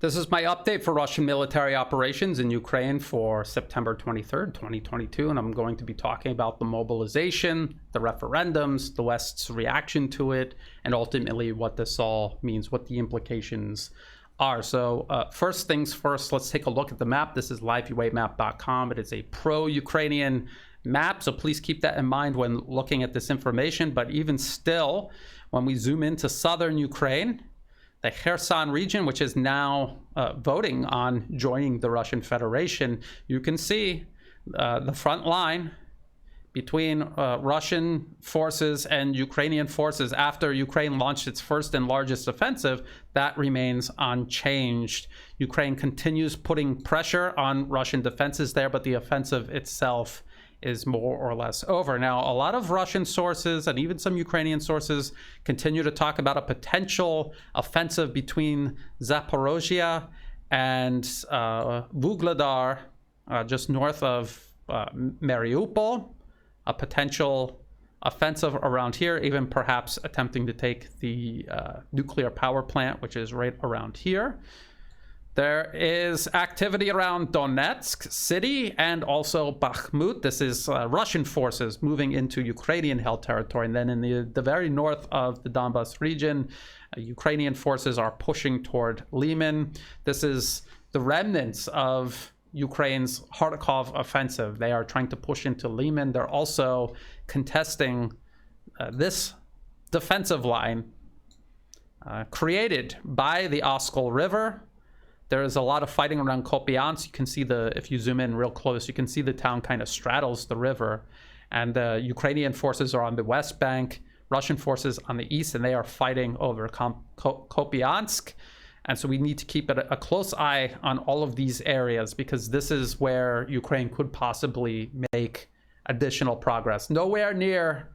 This is my update for Russian military operations in Ukraine for September 23rd, 2022, and I'm going to be talking about the mobilization, the referendums, the West's reaction to it, and ultimately what this all means, what the implications are. So first things first, let's take a look at the map. This is liveuamap.com. It is a pro-Ukrainian map, so please keep that in mind when looking at this information. But even still, when we zoom into southern Ukraine, the Kherson region, which is now voting on joining the Russian Federation, you can see the front line between Russian forces and Ukrainian forces after Ukraine launched its first and largest offensive. That remains unchanged. Ukraine continues putting pressure on Russian defenses there, but the offensive itself is more or less over. Now, a lot of Russian sources and even some Ukrainian sources continue to talk about a potential offensive between Zaporozhye and Vuhledar, just north of Mariupol, a potential offensive around here, even perhaps attempting to take the nuclear power plant, which is right around here. There is activity around Donetsk city and also Bakhmut. This is Russian forces moving into Ukrainian-held territory. And then in the very north of the Donbas region, Ukrainian forces are pushing toward Lyman. This is the remnants of Ukraine's Kharkov offensive. They are trying to push into Lyman. They're also contesting this defensive line created by the Oskol River. There is a lot of fighting around Kupiansk. You can see if you zoom in real close, you can see the town kind of straddles the river. And the Ukrainian forces are on the west bank, Russian forces on the east, and they are fighting over Kupiansk. And so we need to keep a close eye on all of these areas because this is where Ukraine could possibly make additional progress. Nowhere near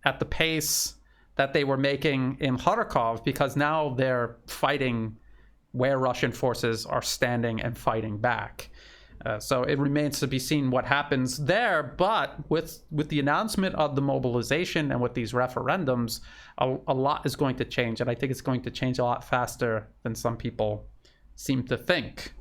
at the pace that they were making in Kharkov, because now they're fighting where Russian forces are standing and fighting back. So it remains to be seen what happens there. But with the announcement of the mobilization and with these referendums, a lot is going to change. And I think it's going to change a lot faster than some people seem to think.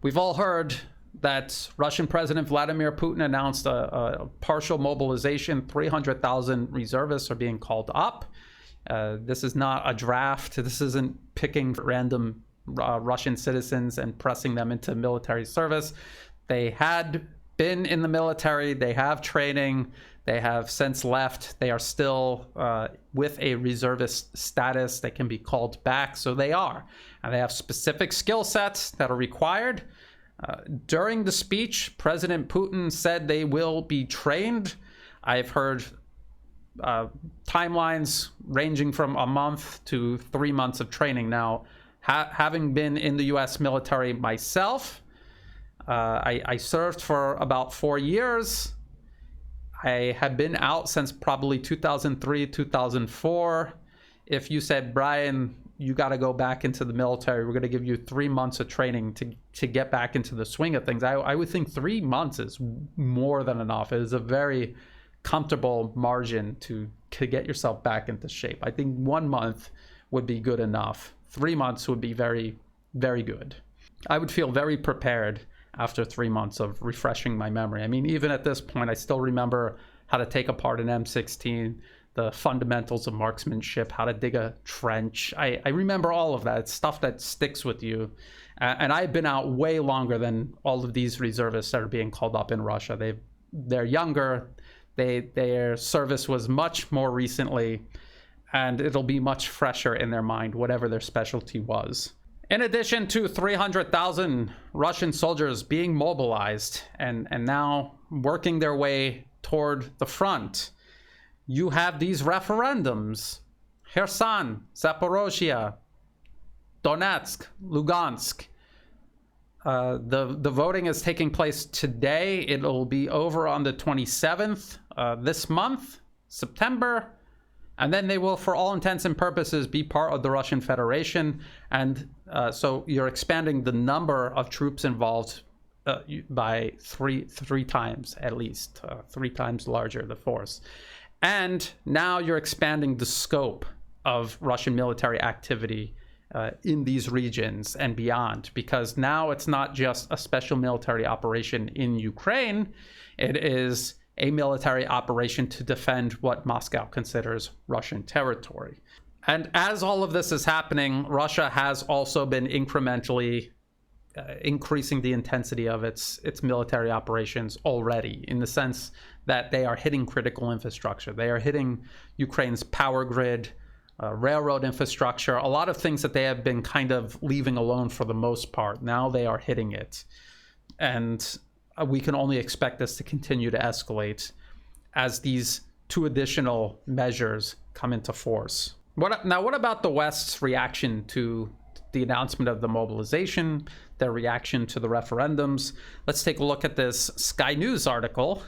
We've all heard that Russian President Vladimir Putin announced a partial mobilization. 300,000 reservists are being called up. This is not a draft. This isn't picking random Russian citizens and pressing them into military service. They had been in the military, they have training, they have since left, they are still with a reservist status, they can be called back, so they are. And they have specific skill sets that are required. During the speech, President Putin said they will be trained. I've heard timelines ranging from a month to 3 months of training. Now, having been in the U.S. military myself, I served for about 4 years. I had been out since probably 2003, 2004. If you said, Brian, you got to go back into the military, we're going to give you 3 months of training to get back into the swing of things, I would think 3 months is more than enough. It is a very comfortable margin to get yourself back into shape. I think 1 month would be good enough. 3 months would be very, very good. I would feel very prepared after 3 months of refreshing my memory. I mean, even at this point, I still remember how to take apart an M16, the fundamentals of marksmanship, how to dig a trench. I remember all of that. It's stuff that sticks with you. And I've been out way longer than all of these reservists that are being called up in Russia. They're younger. Their service was much more recently, and it'll be much fresher in their mind, whatever their specialty was. In addition to 300,000 Russian soldiers being mobilized and now working their way toward the front, you have these referendums. Kherson, Zaporozhye, Donetsk, Lugansk. The voting is taking place today. It'll be over on the 27th this month, September. And then they will, for all intents and purposes, be part of the Russian Federation. And so you're expanding the number of troops involved by three times, at least, 3 times larger, the force. And now you're expanding the scope of Russian military activity in these regions and beyond, because now it's not just a special military operation in Ukraine, it is a military operation to defend what Moscow considers Russian territory. And as all of this is happening, Russia has also been incrementally increasing the intensity of its military operations already, in the sense that they are hitting critical infrastructure. They are hitting Ukraine's power grid, railroad infrastructure, a lot of things that they have been kind of leaving alone for the most part. Now they are hitting it. And we can only expect this to continue to escalate as these two additional measures come into force. What about the West's reaction to the announcement of the mobilization, their reaction to the referendums? Let's take a look at this Sky News article.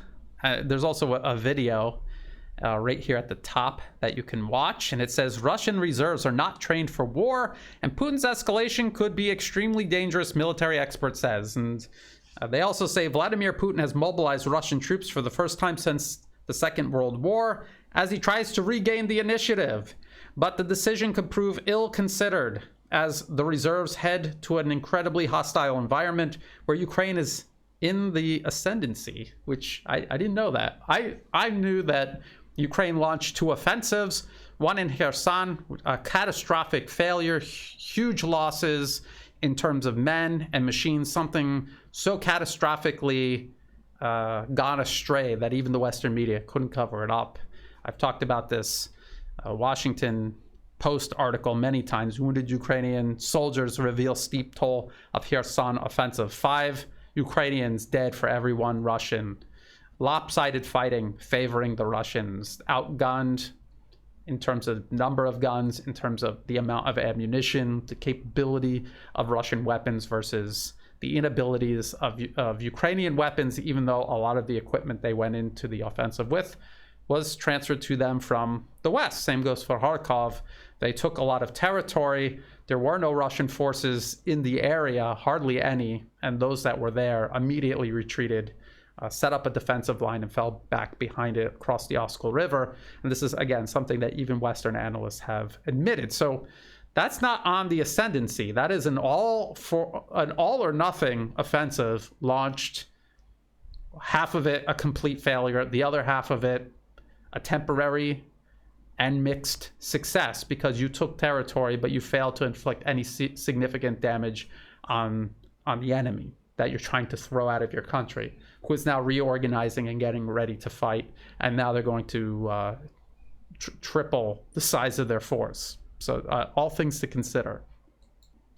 There's also a video right here at the top that you can watch, and it says Russian reserves are not trained for war, and Putin's escalation could be extremely dangerous, military expert says. And they also say Vladimir Putin has mobilized Russian troops for the first time since the Second World War as he tries to regain the initiative. But the decision could prove ill-considered as the reserves head to an incredibly hostile environment where Ukraine is in the ascendancy, which I didn't know that. I knew that Ukraine launched 2 offensives, one in Kherson, a catastrophic failure, huge losses in terms of men and machines, something so catastrophically gone astray that even the Western media couldn't cover it up. I've talked about this Washington Post article many times. Wounded Ukrainian soldiers reveal steep toll of Kherson offensive. 5 Ukrainians dead for every 1 Russian. Lopsided fighting favoring the Russians. Outgunned in terms of number of guns, in terms of the amount of ammunition, the capability of Russian weapons versus the inabilities of Ukrainian weapons, even though a lot of the equipment they went into the offensive with was transferred to them from the West. Same goes for Kharkov. They took a lot of territory. There were no Russian forces in the area, hardly any, and those that were there immediately retreated, set up a defensive line, and fell back behind it across the Oskol River. And this is, again, something that even Western analysts have admitted. So that's not on the ascendancy. That is an all or nothing offensive launched, half of it a complete failure, the other half of it a temporary and mixed success, because you took territory, but you failed to inflict any significant damage on the enemy that you're trying to throw out of your country, who is now reorganizing and getting ready to fight. And now they're going to triple the size of their force. So all things to consider.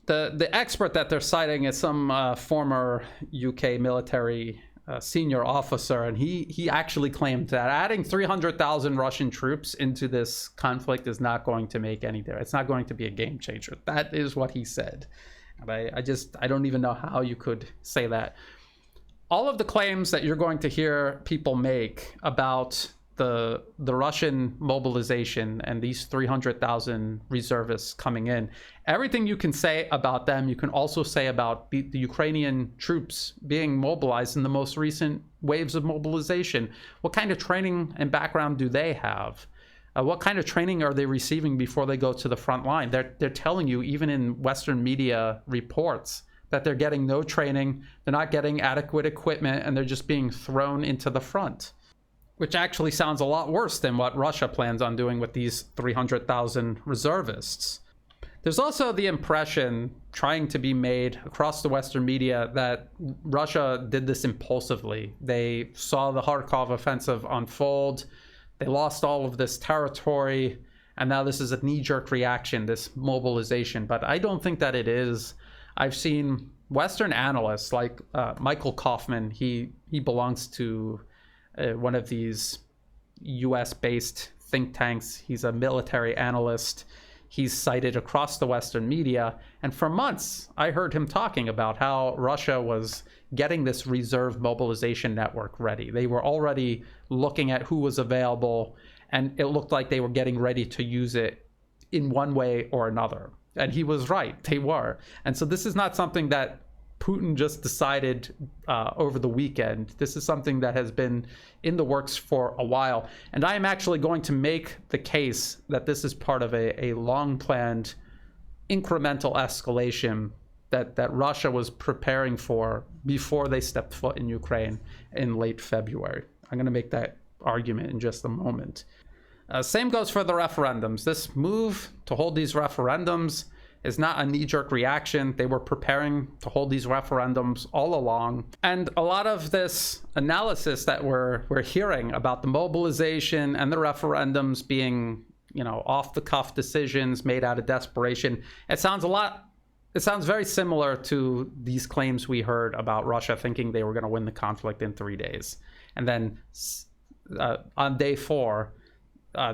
The expert that they're citing is some former UK military senior officer, and he actually claimed that adding 300,000 Russian troops into this conflict is not going to make any difference. It's not going to be a game changer. That is what he said. And I don't even know how you could say that. All of the claims that you're going to hear people make about the Russian mobilization and these 300,000 reservists coming in, everything you can say about them, you can also say about the Ukrainian troops being mobilized in the most recent waves of mobilization. What kind of training and background do they have? What kind of training are they receiving before they go to the front line? They're telling you, even in Western media reports, that they're getting no training, they're not getting adequate equipment, and they're just being thrown into the front, which actually sounds a lot worse than what Russia plans on doing with these 300,000 reservists. There's also the impression trying to be made across the Western media that Russia did this impulsively. They saw the Kharkov offensive unfold, they lost all of this territory, and now this is a knee-jerk reaction, this mobilization. But I don't think that it is. I've seen Western analysts like Michael Kaufman. He belongs to one of these US-based think tanks. He's a military analyst. He's cited across the Western media. And for months, I heard him talking about how Russia was getting this reserve mobilization network ready. They were already looking at who was available, and it looked like they were getting ready to use it in one way or another. And he was right, they were. And so this is not something that Putin just decided over the weekend. This is something that has been in the works for a while. And I am actually going to make the case that this is part of a long-planned incremental escalation that Russia was preparing for before they stepped foot in Ukraine in late February. I'm going to make that argument in just a moment. Same goes for the referendums. This move to hold these referendums is not a knee-jerk reaction. They were preparing to hold these referendums all along. And a lot of this analysis that we're hearing about the mobilization and the referendums being, off-the-cuff decisions made out of desperation, it sounds very similar to these claims we heard about Russia thinking they were going to win the conflict in 3 days. And then on day 4,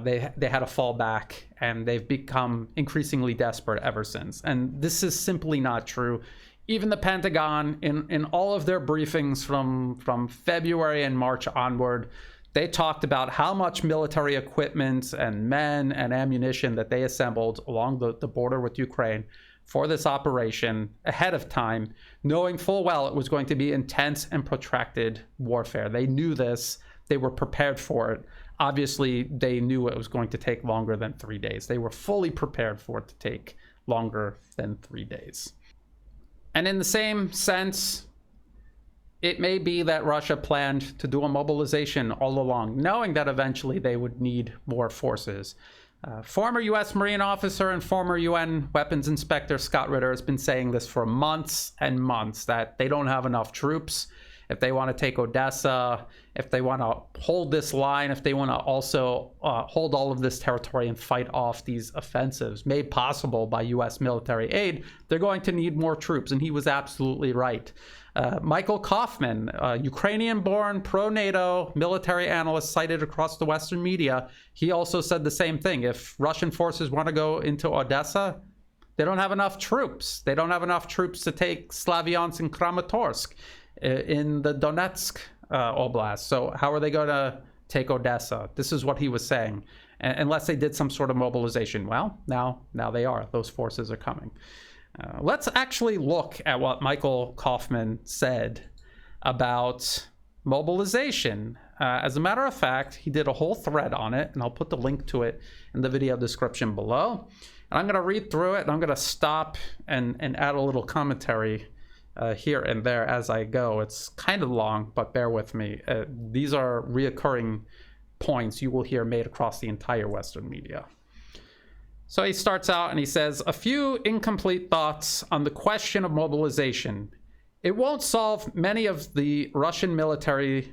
they had to fall back, and they've become increasingly desperate ever since. And this is simply not true. Even the Pentagon, in all of their briefings from February and March onward, they talked about how much military equipment and men and ammunition that they assembled along the border with Ukraine for this operation ahead of time, knowing full well it was going to be intense and protracted warfare. They knew this. They were prepared for it. Obviously, they knew it was going to take longer than 3 days. They were fully prepared for it to take longer than 3 days. And in the same sense, it may be that Russia planned to do a mobilization all along, knowing that eventually they would need more forces. Former U.S. Marine officer and former UN weapons inspector Scott Ritter has been saying this for months and months, that they don't have enough troops. If they want to take Odessa, if they want to hold this line, if they want to also hold all of this territory and fight off these offensives made possible by U.S. military aid, they're going to need more troops. And he was absolutely right. Michael Kaufman, a Ukrainian-born pro-NATO military analyst cited across the Western media, he also said the same thing. If Russian forces want to go into Odessa, they don't have enough troops. They don't have enough troops to take Slavyansk and Kramatorsk in the Donetsk Oblast. So how are they going to take Odessa? This is what he was saying. Unless they did some sort of mobilization. Well, now they are. Those forces are coming. Let's actually look at what Michael Kaufman said about mobilization. As a matter of fact, he did a whole thread on it, and I'll put the link to it in the video description below. And I'm going to read through it, and I'm going to stop and add a little commentary here and there as I go. It's kind of long, but bear with me. These are reoccurring points you will hear made across the entire Western media. So he starts out and he says, a few incomplete thoughts on the question of mobilization. It won't solve many of the Russian military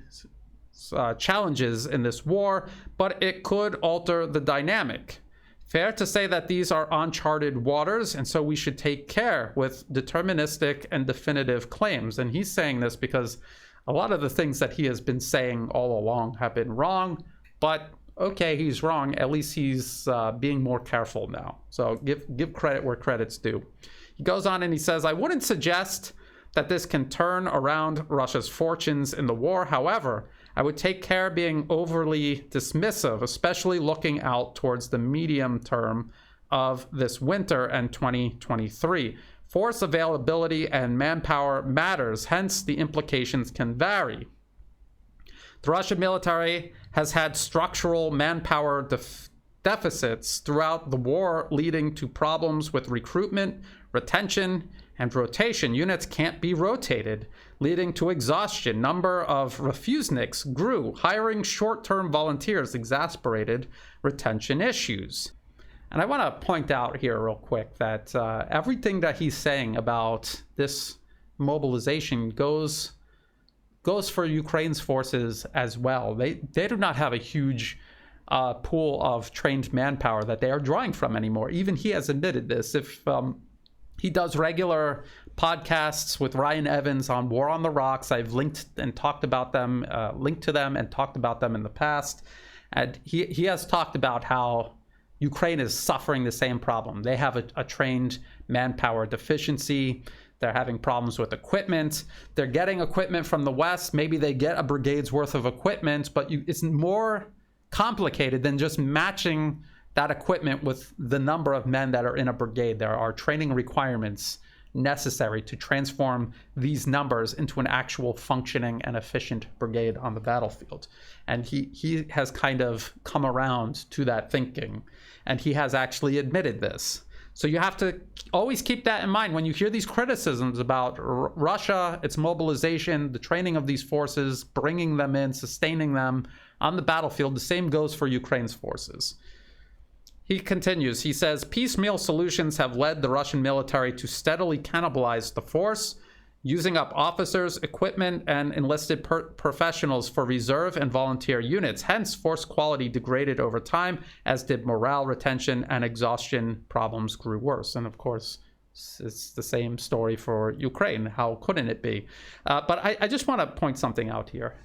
challenges in this war, but it could alter the dynamic. Fair to say that these are uncharted waters, and so we should take care with deterministic and definitive claims. And he's saying this because a lot of the things that he has been saying all along have been wrong, but okay, he's wrong. At least he's being more careful now. So give credit where credit's due. He goes on and he says, I wouldn't suggest that this can turn around Russia's fortunes in the war. However, I would take care being overly dismissive, especially looking out towards the medium term of this winter and 2023. Force availability and manpower matters, hence the implications can vary. The Russian military has had structural manpower deficits throughout the war, leading to problems with recruitment, retention, and rotation. Units can't be rotated, leading to exhaustion. Number of refuseniks grew. Hiring short-term volunteers exasperated retention issues. And I want to point out here real quick that everything that he's saying about this mobilization goes for Ukraine's forces as well. They do not have a huge pool of trained manpower that they are drawing from anymore. Even he has admitted this. If he does regular podcasts with Ryan Evans on War on the Rocks, I've linked and talked about them, linked to them and talked about them in the past. And he has talked about how Ukraine is suffering the same problem. They have a trained manpower deficiency. They're having problems with equipment. They're getting equipment from the West. Maybe they get a brigade's worth of equipment, but it's more complicated than just matching that equipment with the number of men that are in a brigade. There are training requirements necessary to transform these numbers into an actual functioning and efficient brigade on the battlefield. And he has kind of come around to that thinking, and he has actually admitted this. So you have to always keep that in mind when you hear these criticisms about Russia, its mobilization, the training of these forces, bringing them in, sustaining them on the battlefield. The same goes for Ukraine's forces. He continues, he says, piecemeal solutions have led the Russian military to steadily cannibalize the force, using up officers, equipment, and enlisted professionals for reserve and volunteer units. Hence, force quality degraded over time, as did morale, retention, and exhaustion problems grew worse. And of course, it's the same story for Ukraine. How couldn't it be? But I just want to point something out here.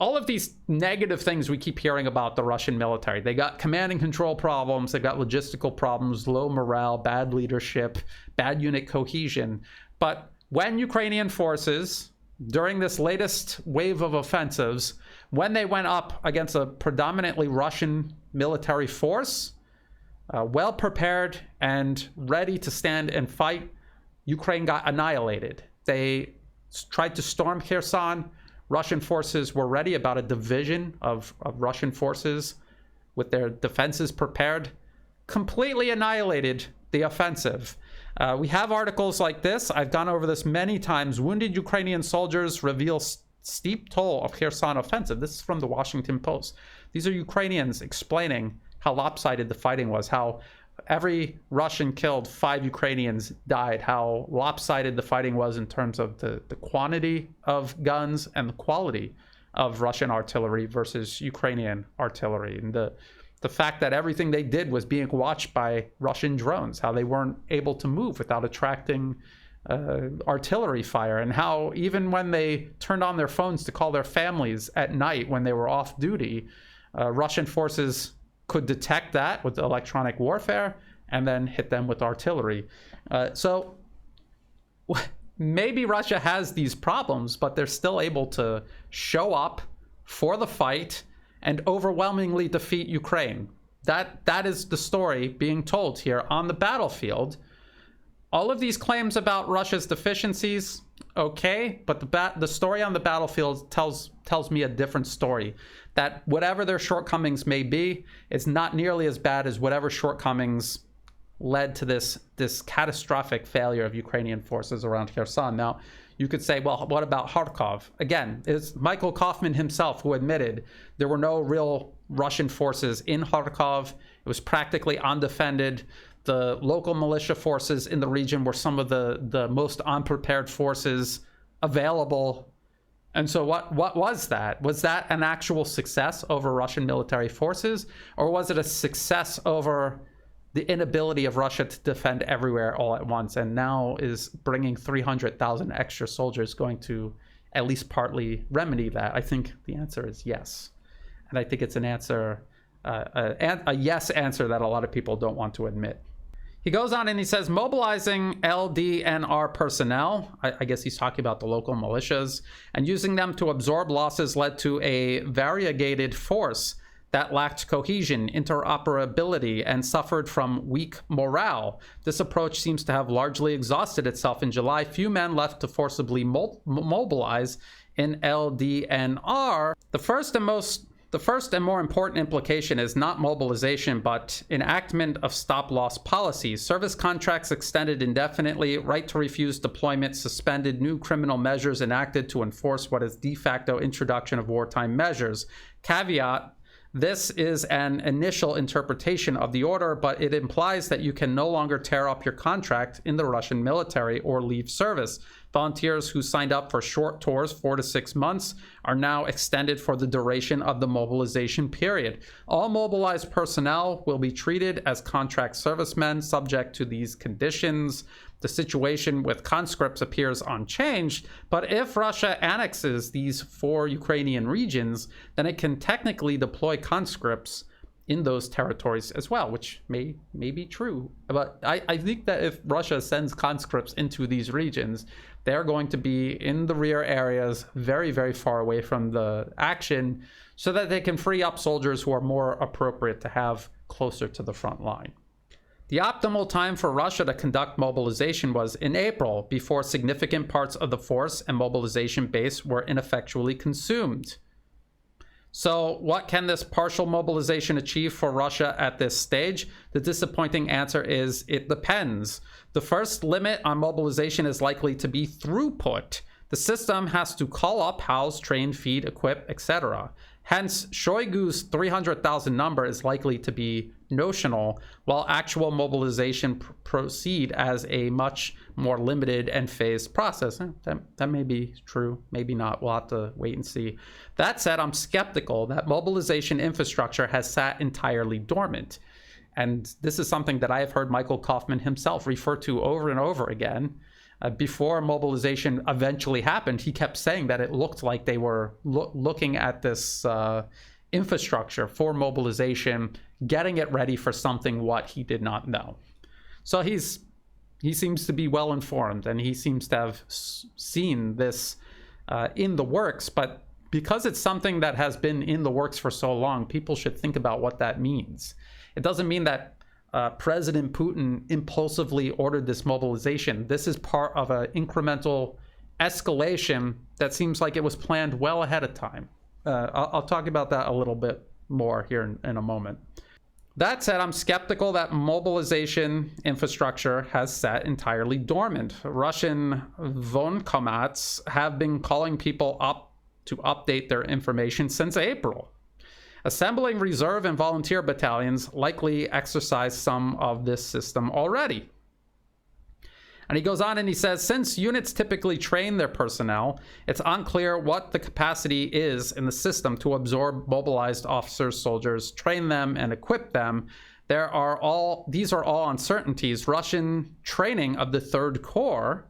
All of these negative things we keep hearing about the Russian military. They got command and control problems, they got logistical problems, low morale, bad leadership, bad unit cohesion. But when Ukrainian forces, during this latest wave of offensives, when they went up against a predominantly Russian military force, well prepared and ready to stand and fight, Ukraine got annihilated. They tried to storm Kherson. Russian forces were ready, about a division of Russian forces with their defenses prepared, completely annihilated the offensive. We have articles like this. I've gone over this many times. Wounded Ukrainian soldiers reveal steep toll of Kherson offensive. This is from the Washington Post. These are Ukrainians explaining how lopsided the fighting was, how every Russian killed, 5 Ukrainians died, how lopsided the fighting was in terms of the quantity of guns and the quality of Russian artillery versus Ukrainian artillery. And the fact that everything they did was being watched by Russian drones, how they weren't able to move without attracting artillery fire, and how even when they turned on their phones to call their families at night when they were off duty, Russian forces could detect that with electronic warfare and then hit them with artillery. So maybe Russia has these problems, but they're still able to show up for the fight and overwhelmingly defeat Ukraine. That is the story being told here on the battlefield. All of these claims about Russia's deficiencies, okay, but the story on the battlefield tells me a different story. That whatever their shortcomings may be, it's not nearly as bad as whatever shortcomings led to this catastrophic failure of Ukrainian forces around Kherson. Now, you could say, well, what about Kharkov? Again, it's Michael Kaufman himself who admitted there were no real Russian forces in Kharkov. It was practically undefended. The local militia forces in the region were some of the most unprepared forces available. And so what was that? Was that an actual success over Russian military forces? Or was it a success over the inability of Russia to defend everywhere all at once? And now is bringing 300,000 extra soldiers going to at least partly remedy that? I think the answer is yes. And I think it's an answer, a yes answer that a lot of people don't want to admit. He goes on and he says, mobilizing LDNR personnel, I guess he's talking about the local militias, and using them to absorb losses led to a variegated force that lacked cohesion, interoperability, and suffered from weak morale. This approach seems to have largely exhausted itself in July. Few men left to forcibly mobilize in LDNR. The first and more important implication is not mobilization, but enactment of stop-loss policies. Service contracts extended indefinitely, right to refuse deployment suspended, new criminal measures enacted to enforce what is de facto introduction of wartime measures. Caveat: this is an initial interpretation of the order, but it implies that you can no longer tear up your contract in the Russian military or leave service. Volunteers who signed up for short tours, 4 to 6 months, are now extended for the duration of the mobilization period. All mobilized personnel will be treated as contract servicemen subject to these conditions. The situation with conscripts appears unchanged, but if Russia annexes these 4 Ukrainian regions, then it can technically deploy conscripts in those territories as well, which may be true. But I think that if Russia sends conscripts into these regions, they're going to be in the rear areas, very, very far away from the action, so that they can free up soldiers who are more appropriate to have closer to the front line. The optimal time for Russia to conduct mobilization was in April, before significant parts of the force and mobilization base were ineffectually consumed. So what can this partial mobilization achieve for Russia at this stage? The disappointing answer is it depends. The first limit on mobilization is likely to be throughput. The system has to call up, house, train, feed, equip, etc. Hence, Shoigu's 300,000 number is likely to be notional, while actual mobilization proceed as a much more limited and phased process. That may be true, maybe not. We'll have to wait and see. That said, I'm skeptical that mobilization infrastructure has sat entirely dormant. And this is something that I have heard Michael Kaufman himself refer to over and over again. Before mobilization eventually happened, he kept saying that it looked like they were looking at this infrastructure for mobilization, getting it ready for something what he did not know. So he seems to be well informed, and he seems to have seen this in the works. But because it's something that has been in the works for so long, people should think about what that means. It doesn't mean that President Putin impulsively ordered this mobilization. This is part of an incremental escalation that seems like it was planned well ahead of time. I'll talk about that a little bit more here in a moment. That said, I'm skeptical that mobilization infrastructure has sat entirely dormant. Russian voenkomats have been calling people up to update their information since April. Assembling reserve and volunteer battalions likely exercise some of this system already. And he goes on and he says, since units typically train their personnel, it's unclear what the capacity is in the system to absorb mobilized officers, soldiers, train them, and equip them. These are all uncertainties. Russian training of the Third Corps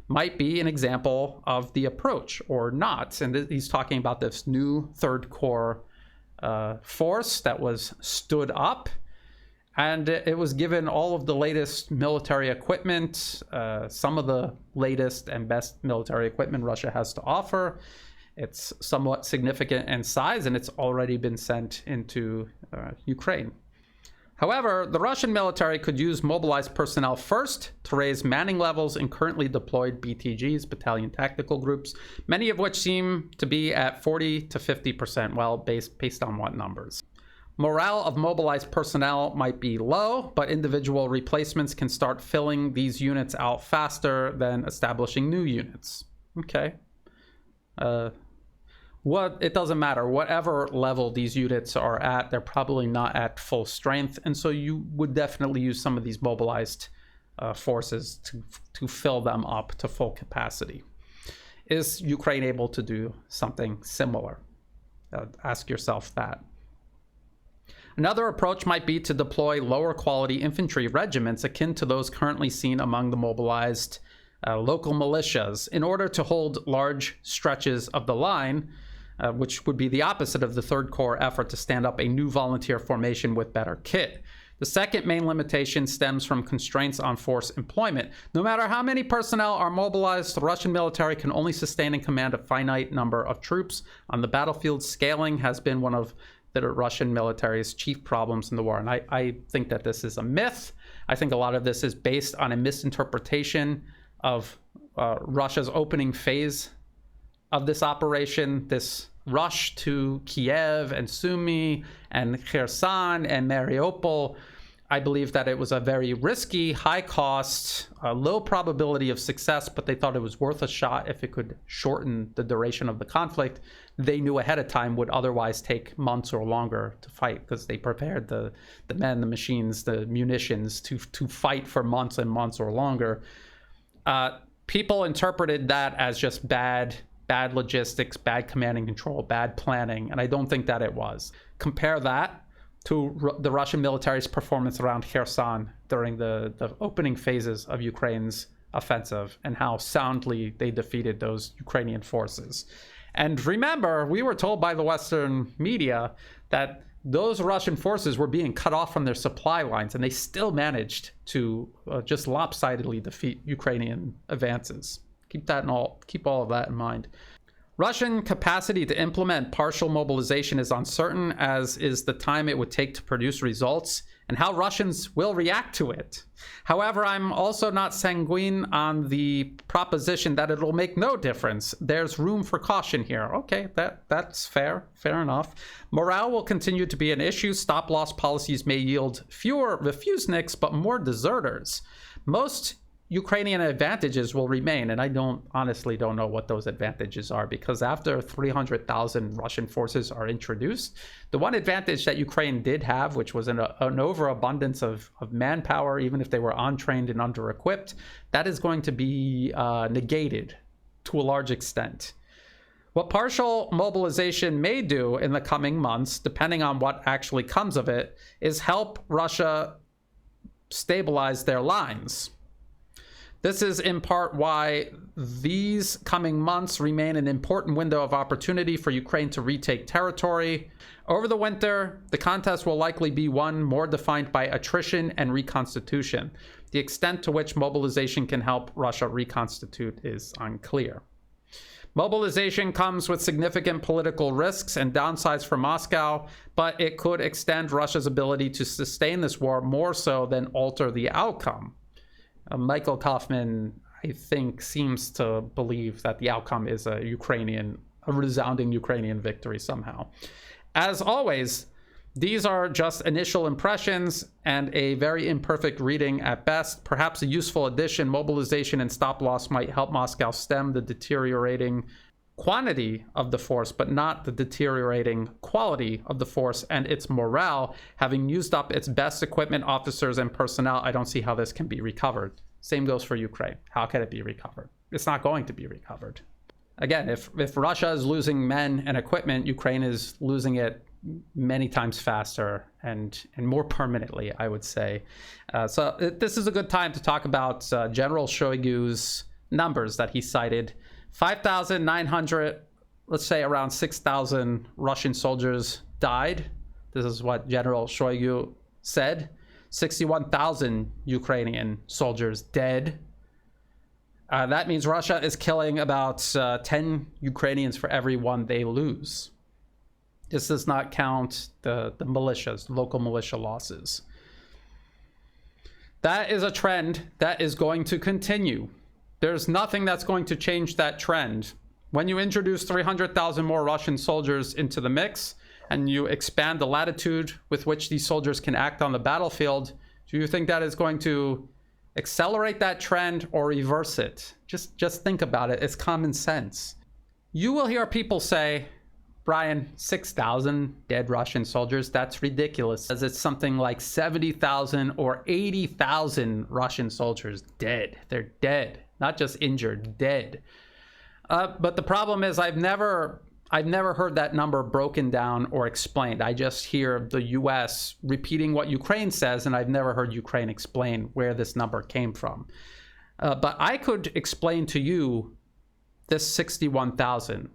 might be an example of the approach or not. And he's talking about this new Third Corps force that was stood up, and it was given all of the latest military equipment, some of the latest and best military equipment Russia has to offer. It's somewhat significant in size, and it's already been sent into Ukraine. However, the Russian military could use mobilized personnel first to raise manning levels in currently deployed BTGs, battalion tactical groups, many of which seem to be at 40 to 50%, well, based on what numbers. Morale of mobilized personnel might be low, but individual replacements can start filling these units out faster than establishing new units. Okay. It doesn't matter. Whatever level these units are at, they're probably not at full strength. And so you would definitely use some of these mobilized forces to fill them up to full capacity. Is Ukraine able to do something similar? Ask yourself that. Another approach might be to deploy lower quality infantry regiments akin to those currently seen among the mobilized local militias in order to hold large stretches of the line, which would be the opposite of the Third Corps effort to stand up a new volunteer formation with better kit. The second main limitation stems from constraints on force employment. No matter how many personnel are mobilized, the Russian military can only sustain and command a finite number of troops. On the battlefield, scaling has been one of the Russian military's chief problems in the war. And I think that this is a myth. I think a lot of this is based on a misinterpretation of Russia's opening phase of this operation, this rush to Kiev and Sumy and Kherson and Mariupol. I believe that it was a very risky, high cost, low probability of success, but they thought it was worth a shot if it could shorten the duration of the conflict. They knew ahead of time would otherwise take months or longer to fight because they prepared the men, the machines, the munitions to fight for months and months or longer. People interpreted that as just bad logistics, bad command and control, bad planning, and I don't think that it was. Compare that to the Russian military's performance around Kherson during the opening phases of Ukraine's offensive and how soundly they defeated those Ukrainian forces. And remember, we were told by the Western media that those Russian forces were being cut off from their supply lines, and they still managed to just lopsidedly defeat Ukrainian advances. Keep all of that in mind. Russian capacity to implement partial mobilization is uncertain, as is the time it would take to produce results and how Russians will react to it. However, I'm also not sanguine on the proposition that it'll make no difference. There's room for caution here. Okay, that's fair enough. Morale will continue to be an issue. Stop-loss policies may yield fewer refuseniks, but more deserters. Most Ukrainian advantages will remain, and I honestly don't know what those advantages are, because after 300,000 Russian forces are introduced, the one advantage that Ukraine did have, which was an overabundance of manpower, even if they were untrained and under-equipped, that is going to be negated to a large extent. What partial mobilization may do in the coming months, depending on what actually comes of it, is help Russia stabilize their lines. This is in part why these coming months remain an important window of opportunity for Ukraine to retake territory. Over the winter, the contest will likely be one more defined by attrition and reconstitution. The extent to which mobilization can help Russia reconstitute is unclear. Mobilization comes with significant political risks and downsides for Moscow, but it could extend Russia's ability to sustain this war more so than alter the outcome. Michael Kaufman, I think, seems to believe that the outcome is a resounding Ukrainian victory somehow. As always, these are just initial impressions and a very imperfect reading at best. Perhaps a useful addition: mobilization and stop-loss might help Moscow stem the deteriorating quantity of the force, but not the deteriorating quality of the force and its morale. Having used up its best equipment, officers, and personnel, I don't see how this can be recovered. Same goes for Ukraine. How can it be recovered? It's not going to be recovered. Again, if Russia is losing men and equipment, Ukraine is losing it many times faster and more permanently, I would say. So this is a good time to talk about General Shoigu's numbers that he cited. 5,900, let's say around 6,000 Russian soldiers died. This is what General Shoigu said. 61,000 Ukrainian soldiers dead. That means Russia is killing about 10 Ukrainians for every one they lose. This does not count the militias, local militia losses. That is a trend that is going to continue. There's nothing that's going to change that trend. When you introduce 300,000 more Russian soldiers into the mix and you expand the latitude with which these soldiers can act on the battlefield, do you think that is going to accelerate that trend or reverse it? Just think about it. It's common sense. You will hear people say, Brian, 6,000 dead Russian soldiers, that's ridiculous, as it's something like 70,000 or 80,000 Russian soldiers dead. They're dead, not just injured, dead. But the problem is I've never heard that number broken down or explained. I just hear the US repeating what Ukraine says, and I've never heard Ukraine explain where this number came from. But I could explain to you this 61,000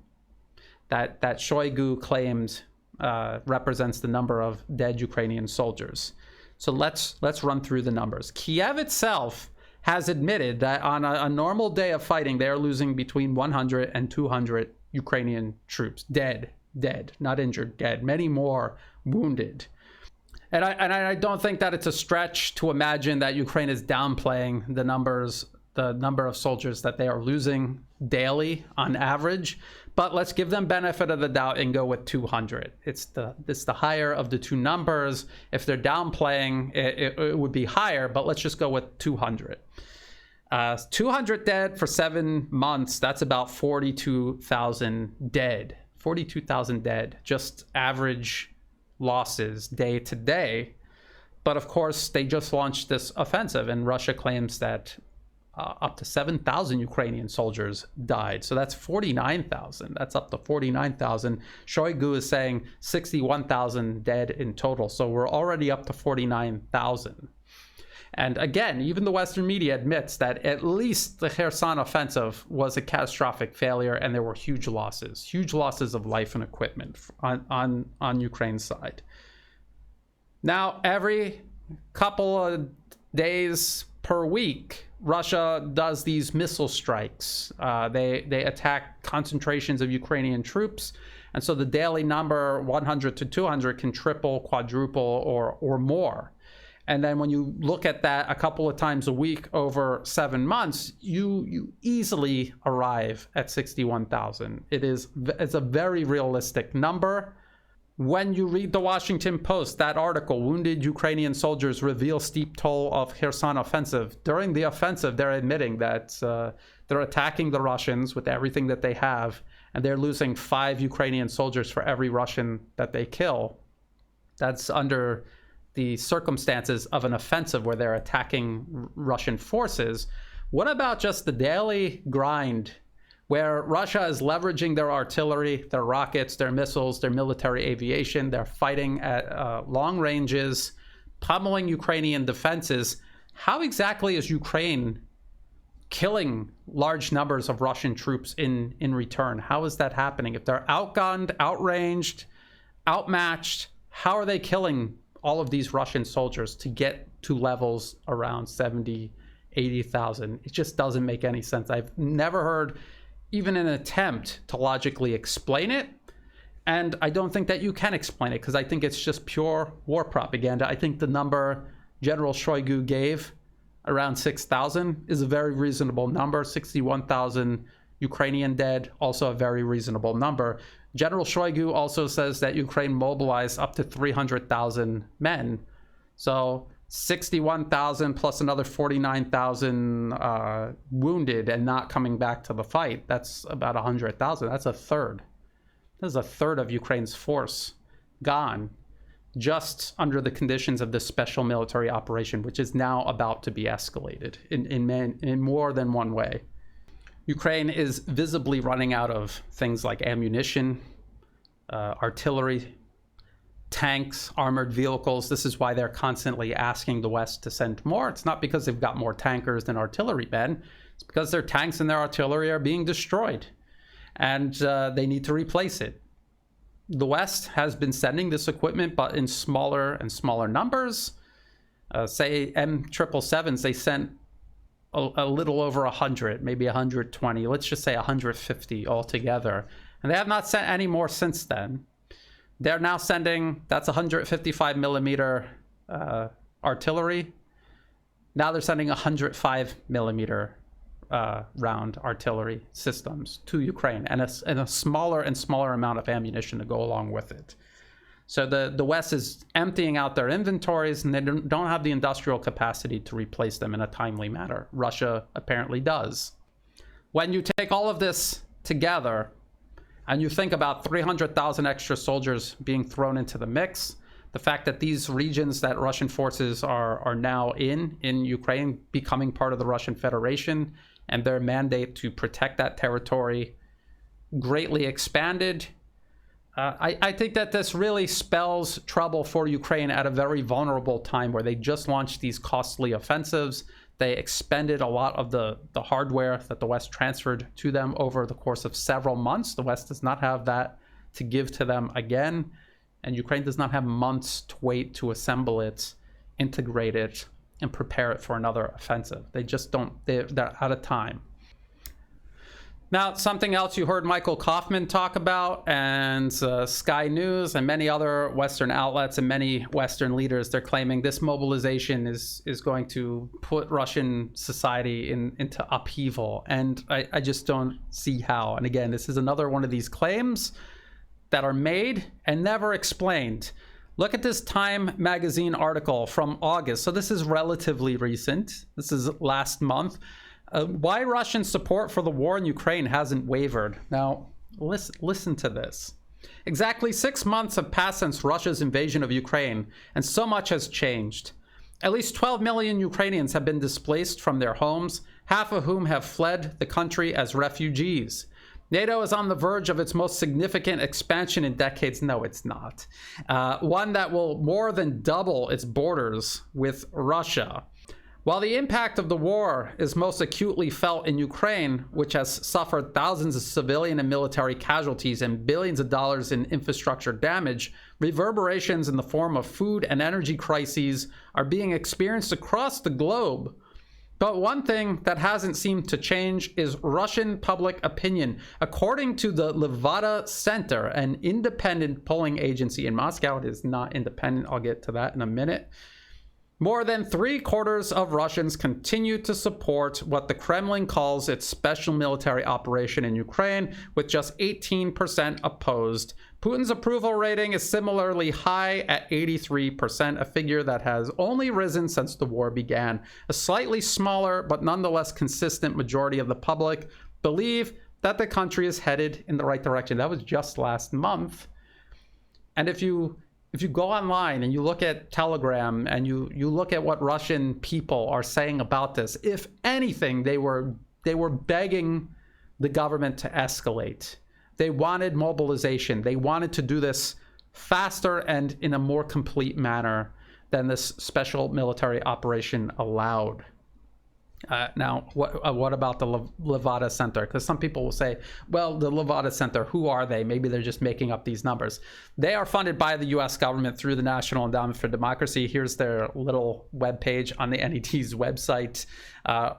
that Shoigu claimed represents the number of dead Ukrainian soldiers. So let's run through the numbers. Kiev itself has admitted that on a normal day of fighting, they are losing between 100 and 200 Ukrainian troops. Dead, not injured, dead. Many more wounded. And I don't think that it's a stretch to imagine that Ukraine is downplaying the number of soldiers that they are losing daily on average. But let's give them benefit of the doubt and go with 200. It's the higher of the two numbers. If they're downplaying, it would be higher, but let's just go with 200. 200 dead for 7 months, that's about 42,000 dead. 42,000 dead, just average losses day to day. But of course, they just launched this offensive, and Russia claims that up to 7,000 Ukrainian soldiers died. So that's 49,000. That's up to 49,000. Shoigu is saying 61,000 dead in total. So we're already up to 49,000. And again, even the Western media admits that at least the Kherson offensive was a catastrophic failure, and there were huge losses of life and equipment on Ukraine's side. Now, every couple of days per week, Russia does these missile strikes. They attack concentrations of Ukrainian troops, and so the daily number 100 to 200 can triple, quadruple, or more. And then when you look at that a couple of times a week over 7 months, you easily arrive at 61,000. It's a very realistic number. When you read the Washington Post, that article, wounded Ukrainian soldiers reveal steep toll of Kherson offensive. During the offensive, they're admitting that they're attacking the Russians with everything that they have, and they're losing 5 Ukrainian soldiers for every Russian that they kill. That's under the circumstances of an offensive where they're attacking Russian forces. What about just the daily grind where Russia is leveraging their artillery, their rockets, their missiles, their military aviation? They're fighting at long ranges, pummeling Ukrainian defenses. How exactly is Ukraine killing large numbers of Russian troops in return? How is that happening? If they're outgunned, outranged, outmatched, how are they killing all of these Russian soldiers to get to levels around 70, 80,000? It just doesn't make any sense. I've never heard even an attempt to logically explain it. And I don't think that you can explain it, because I think it's just pure war propaganda. I think the number General Shoigu gave, around 6,000, is a very reasonable number. 61,000 Ukrainian dead, also a very reasonable number. General Shoigu also says that Ukraine mobilized up to 300,000 men. So 61,000 plus another 49,000 wounded and not coming back to the fight. That's about 100,000. That's a third. That's a third of Ukraine's force gone, just under the conditions of this special military operation, which is now about to be escalated in more than one way. Ukraine is visibly running out of things like ammunition, artillery, tanks, armored vehicles. This is why they're constantly asking the West to send more. It's not because they've got more tankers than artillerymen. It's because their tanks and their artillery are being destroyed, and they need to replace it. The West has been sending this equipment, but in smaller and smaller numbers. Say M777s, they sent a little over 100, maybe 120, let's just say 150 altogether. And they have not sent any more since then. They're now sending, that's 155 millimeter artillery. Now they're sending 105 millimeter round artillery systems to Ukraine, and a smaller and smaller amount of ammunition to go along with it. So the West is emptying out their inventories, and they don't have the industrial capacity to replace them in a timely manner. Russia apparently does. When you take all of this together, and you think about 300,000 extra soldiers being thrown into the mix, the fact that these regions that Russian forces are now in Ukraine becoming part of the Russian Federation, and their mandate to protect that territory greatly expanded, I think that this really spells trouble for Ukraine at a very vulnerable time where they just launched these costly offensives. They expended a lot of the hardware that the West transferred to them over the course of several months. The West does not have that to give to them again, and Ukraine does not have months to wait to assemble it, integrate it, and prepare it for another offensive. They just don't, they're out of time. Now, something else you heard Michael Kaufman talk about, and Sky News and many other Western outlets and many Western leaders, they're claiming this mobilization is going to put Russian society into upheaval. And I just don't see how. And again, this is another one of these claims that are made and never explained. Look at this Time magazine article from August. So this is relatively recent. This is last month. Why Russian support for the war in Ukraine hasn't wavered. Now, listen to this. Exactly 6 months have passed since Russia's invasion of Ukraine, and so much has changed. At least 12 million Ukrainians have been displaced from their homes, half of whom have fled the country as refugees. NATO is on the verge of its most significant expansion in decades. No, it's not. One that will more than double its borders with Russia. While the impact of the war is most acutely felt in Ukraine, which has suffered thousands of civilian and military casualties and billions of dollars in infrastructure damage, reverberations in the form of food and energy crises are being experienced across the globe. But one thing that hasn't seemed to change is Russian public opinion. According to the Levada Center, an independent polling agency in Moscow, it is not independent, I'll get to that in a minute, More than 3/4 of Russians continue to support what the Kremlin calls its special military operation in Ukraine, with just 18% opposed. Putin's approval rating is similarly high at 83%, a figure that has only risen since the war began. A slightly smaller, but nonetheless consistent majority of the public believe that the country is headed in the right direction. That was just last month. And if you go online and you look at Telegram and you look at what Russian people are saying about this, if anything, they were begging the government to escalate. They wanted mobilization. They wanted to do this faster and in a more complete manner than this special military operation allowed. Now, what about the Levada Center? Because some people will say, well, the Levada Center, who are they? Maybe they're just making up these numbers. They are funded by the U.S. government through the National Endowment for Democracy. Here's their little webpage on the NED's website.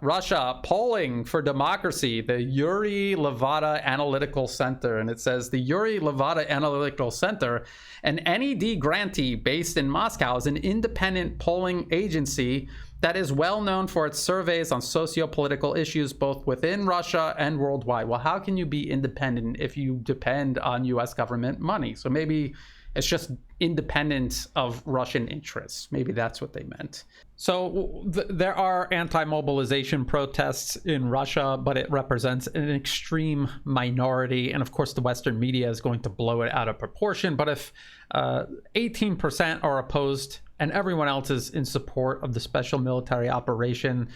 Russia, polling for democracy, the Yuri Levada Analytical Center. And it says the Yuri Levada Analytical Center, an NED grantee based in Moscow, is an independent polling agency that is well known for its surveys on socio-political issues both within Russia and worldwide. Well, how can you be independent if you depend on US government money? So maybe it's just independent of Russian interests. Maybe that's what they meant. So there are anti-mobilization protests in Russia, but it represents an extreme minority. And of course, the Western media is going to blow it out of proportion. But if 18% are opposed and everyone else is in support of the special military operation,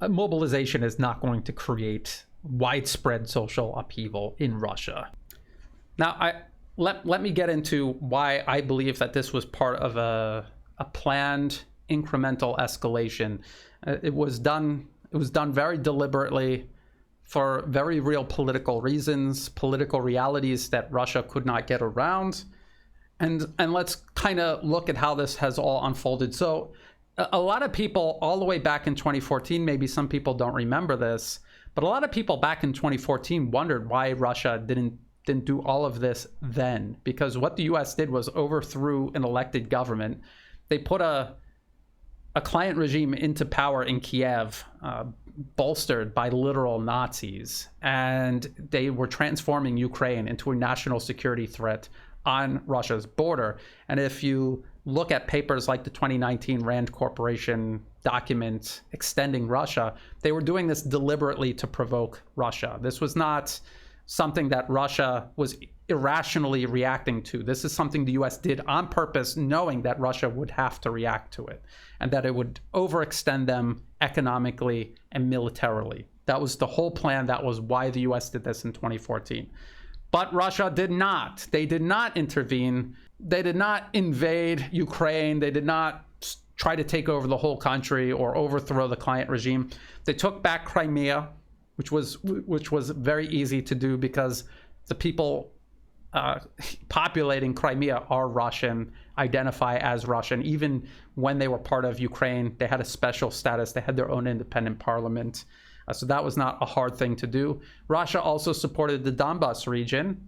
mobilization is not going to create widespread social upheaval in Russia. Now, let me get into why I believe that this was part of a planned incremental escalation. It was done very deliberately for very real political reasons, political realities that Russia could not get around. And let's kind of look at how this has all unfolded. So a lot of people all the way back in 2014, maybe some people don't remember this, but a lot of people back in 2014 wondered why Russia didn't do all of this then, because what the US did was overthrew an elected government. They put a client regime into power in Kiev, bolstered by literal Nazis, and they were transforming Ukraine into a national security threat on Russia's border. And if you look at papers like the 2019 Rand Corporation document extending Russia, they were doing this deliberately to provoke Russia. This was not something that Russia was irrationally reacting to. This is something the US did on purpose, knowing that Russia would have to react to it and that it would overextend them economically and militarily. That was the whole plan. That was why the US did this in 2014. But Russia did not. They did not intervene. They did not invade Ukraine. They did not try to take over the whole country or overthrow the client regime. They took back Crimea, which was very easy to do because the people populating Crimea are Russian, identify as Russian. Even when they were part of Ukraine, they had a special status. They had their own independent parliament. So that was not a hard thing to do. Russia also supported the Donbas region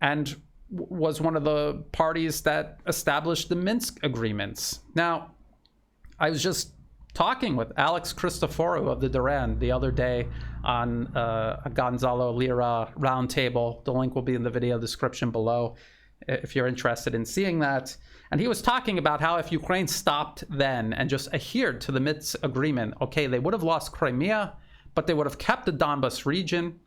and was one of the parties that established the Minsk agreements. Now, I was just talking with Alex Christoforou of the Duran the other day on a Gonzalo Lira roundtable. The link will be in the video description below if you're interested in seeing that. And he was talking about how if Ukraine stopped then and just adhered to the Minsk agreement, okay, they would have lost Crimea, but they would have kept the Donbas region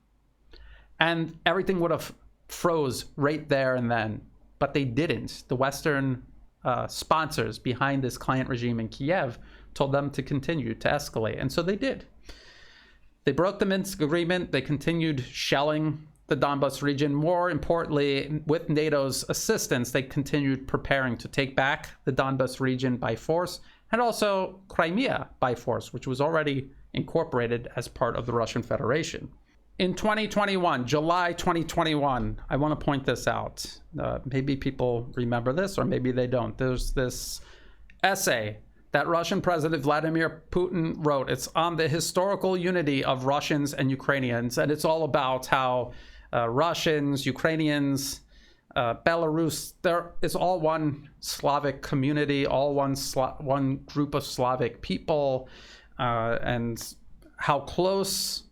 and everything would have froze right there and then. But they didn't. The Western sponsors behind this client regime in Kiev told them to continue to escalate. And so they did. They broke the Minsk agreement. They continued shelling the Donbas region. More importantly, with NATO's assistance, they continued preparing to take back the Donbas region by force and also Crimea by force, which was already incorporated as part of the Russian Federation. In 2021, July 2021, I want to point this out. Maybe people remember this or maybe they don't. There's this essay that Russian President Vladimir Putin wrote. It's on the historical unity of Russians and Ukrainians, and it's all about how Russians, Ukrainians, Belarus, there is all one Slavic community, all one group of Slavic people, and how close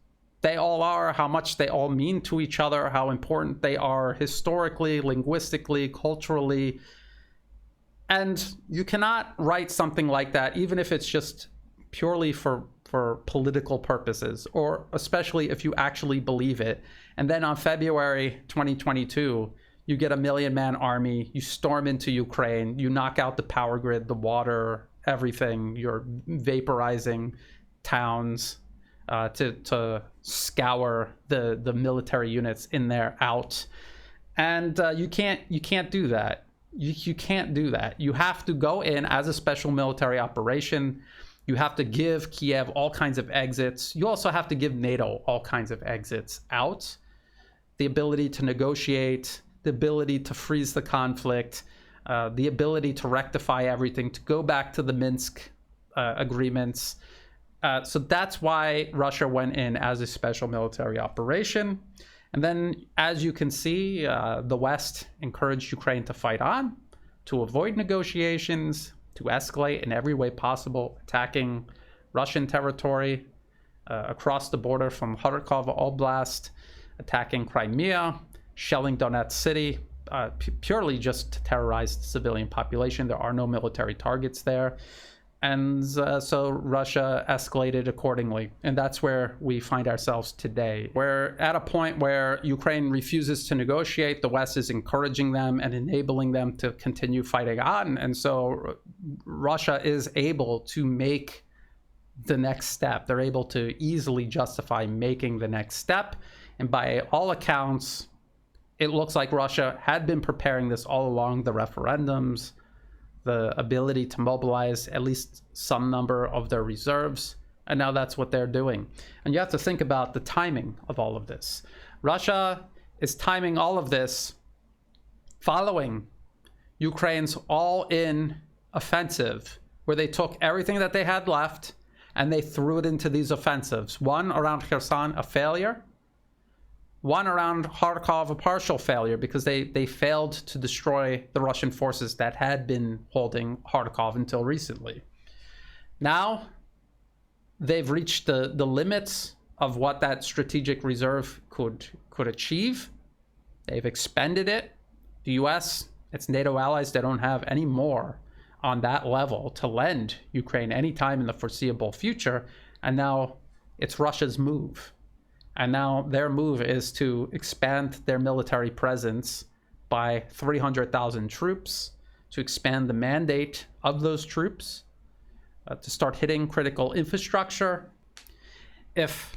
they all are, how much they all mean to each other, how important they are historically, linguistically, culturally. And you cannot write something like that, even if it's just purely for political purposes, or especially if you actually believe it. And then on February 2022, you get a 1 million-man army, you storm into Ukraine, you knock out the power grid, the water, everything. You're vaporizing towns to scour the military units in there out. And you can't do that. You can't do that. You have to go in as a special military operation. You have to give Kiev all kinds of exits. You also have to give NATO all kinds of exits out. The ability to negotiate, the ability to freeze the conflict, the ability to rectify everything, to go back to the Minsk agreements. So that's why Russia went in as a special military operation. And then, as you can see, the West encouraged Ukraine to fight on, to avoid negotiations, to escalate in every way possible, attacking Russian territory across the border from Kharkov Oblast, attacking Crimea, shelling Donetsk city, purely just to terrorize the civilian population. There are no military targets there. And so Russia escalated accordingly. And that's where we find ourselves today. We're at a point where Ukraine refuses to negotiate. The West is encouraging them and enabling them to continue fighting on. And so Russia is able to make the next step. They're able to easily justify making the next step. And by all accounts, it looks like Russia had been preparing this all along. The referendums, the ability to mobilize at least some number of their reserves, and now that's what they're doing. And you have to think about the timing of all of this. Russia is timing all of this following Ukraine's all-in offensive, where they took everything that they had left and they threw it into these offensives. One around Kherson, a failure. One around Kharkov, a partial failure, because they failed to destroy the Russian forces that had been holding Kharkov until recently. Now, they've reached the limits of what that strategic reserve could achieve. They've expended it. The US, its NATO allies, they don't have any more on that level to lend Ukraine anytime in the foreseeable future. And now it's Russia's move. And now their move is to expand their military presence by 300,000 troops, to expand the mandate of those troops, to start hitting critical infrastructure. If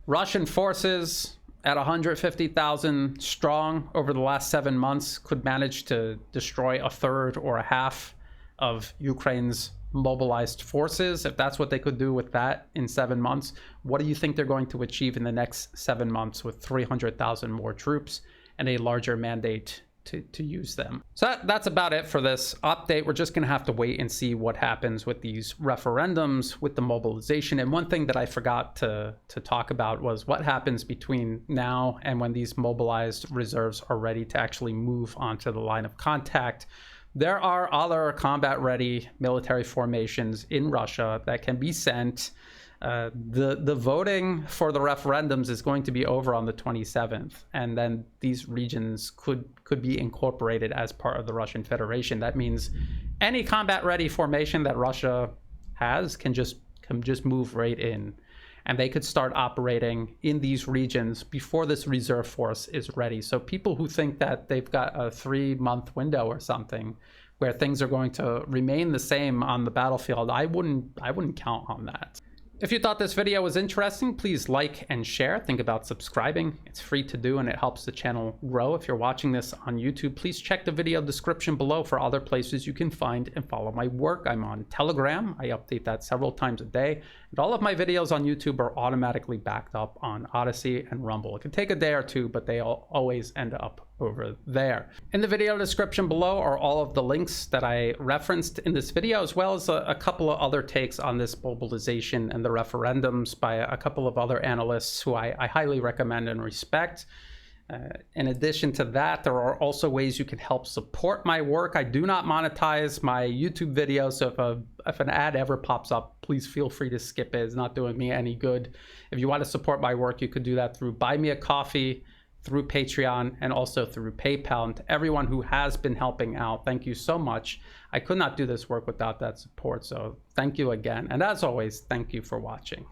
Russian forces at 150,000 strong over the last 7 months could manage to destroy a third or a half of Ukraine's mobilized forces, if that's what they could do with that in 7 months, what do you think they're going to achieve in the next 7 months with 300,000 more troops and a larger mandate to use them? So that's about it for this update. We're just going to have to wait and see what happens with these referendums, with the mobilization. And one thing that I forgot to talk about was what happens between now and when these mobilized reserves are ready to actually move onto the line of contact. There are other combat-ready military formations in Russia that can be sent. The voting for the referendums is going to be over on the 27th, and then these regions could be incorporated as part of the Russian Federation. That means any combat-ready formation that Russia has can just move right in, and they could start operating in these regions before this reserve force is ready. So people who think that they've got a 3-month window or something where things are going to remain the same on the battlefield, I wouldn't count on that. If you thought this video was interesting, please like and share. Think about subscribing. It's free to do and it helps the channel grow. If you're watching this on YouTube, please check the video description below for other places you can find and follow my work. I'm on Telegram. I update that several times a day. And all of my videos on YouTube are automatically backed up on Odyssey and Rumble. It can take a day or two, but they always end up over there. In the video description below are all of the links that I referenced in this video, as well as a couple of other takes on this mobilization and the referendums by a couple of other analysts who I highly recommend and respect. In addition to that, there are also ways you can help support my work. I do not monetize my YouTube videos, so if an ad ever pops up, please feel free to skip it. It's not doing me any good. If you want to support my work, you could do that through Buy Me a Coffee, through Patreon, and also through PayPal. And to everyone who has been helping out, thank you so much. I could not do this work without that support, so thank you again. And as always, thank you for watching.